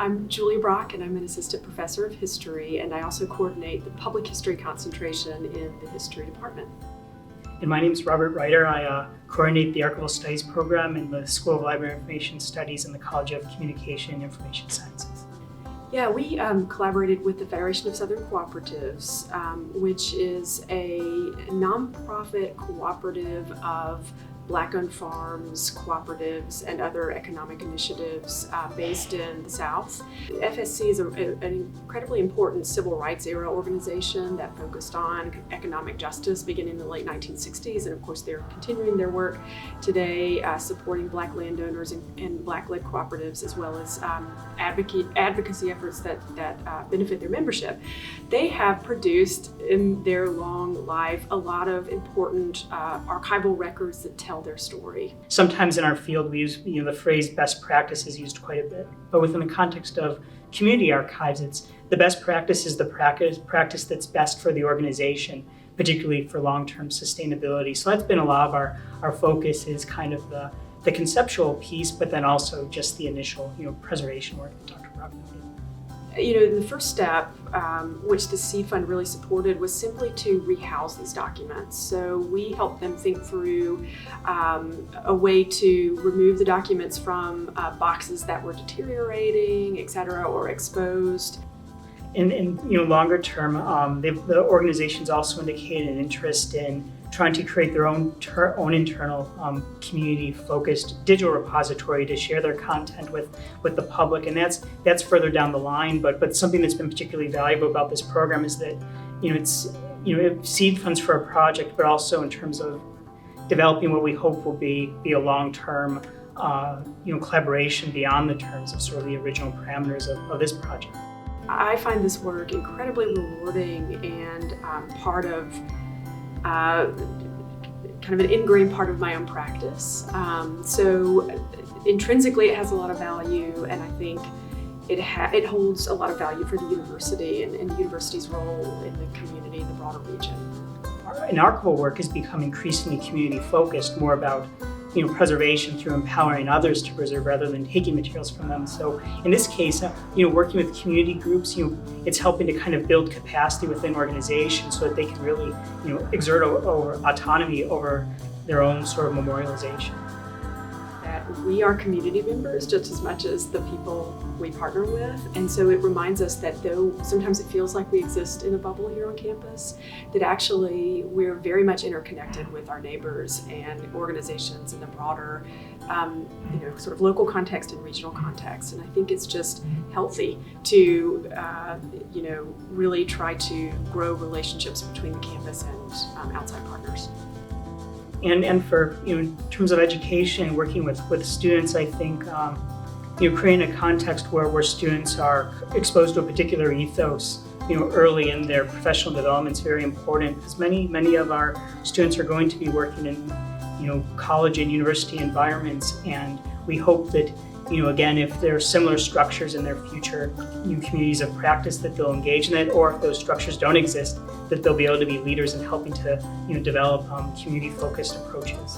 I'm Julie Brock, and I'm an assistant professor of history, and I also coordinate the public history concentration in the history department. And my name is Robert Riter. I coordinate the Archival Studies program in the School of Library and Information Studies in the College of Communication and Information Sciences. Yeah, we collaborated with the Federation of Southern Cooperatives, which is a nonprofit cooperative of Black-owned farms, cooperatives, and other economic initiatives based in the South. FSC is an incredibly important civil rights era organization that focused on economic justice beginning in the late 1960s, and of course they're continuing their work today, supporting Black landowners and Black-led cooperatives, as well as advocacy efforts that benefit their membership. They have produced in their long life a lot of important archival records that tell their story. Sometimes in our field we use the phrase best practice is used quite a bit, but within the context of community archives, it's the best practice is the practice that's best for the organization, particularly for long-term sustainability. So that's been a lot of our focus, is kind of the conceptual piece, but then also just the initial preservation work that Dr. Brock did. The first step, which the Seed Fund really supported, was simply to rehouse these documents. So we helped them think through a way to remove the documents from boxes that were deteriorating, et cetera, or exposed. In longer term, the organizations also indicated an interest in trying to create their own internal community-focused digital repository to share their content with the public, and that's further down the line. But something that's been particularly valuable about this program is that it's seed funds for a project, but also in terms of developing what we hope will be a long-term collaboration beyond the terms of sort of the original parameters of this project. I find this work incredibly rewarding and part of kind of an ingrained part of my own practice. So intrinsically it has a lot of value, and I think it holds a lot of value for the university and the university's role in the community in the broader region. And archival work has become increasingly community focused, more about preservation through empowering others to preserve rather than taking materials from them. So in this case, working with community groups, it's helping to kind of build capacity within organizations so that they can really, exert over autonomy over their own sort of memorialization. That we are community members just as much as the people we partner with, and so it reminds us that though sometimes it feels like we exist in a bubble here on campus, that actually we're very much interconnected with our neighbors and organizations in the broader sort of local context and regional context. And I think it's just healthy to really try to grow relationships between the campus and outside partners. And for in terms of education, working with students, I think creating a context where students are exposed to a particular ethos early in their professional development is very important, because many of our students are going to be working in college and university environments, and we hope that again, if there are similar structures in their future communities of practice, that they'll engage in it, or if those structures don't exist, that they'll be able to be leaders in helping to develop community-focused approaches.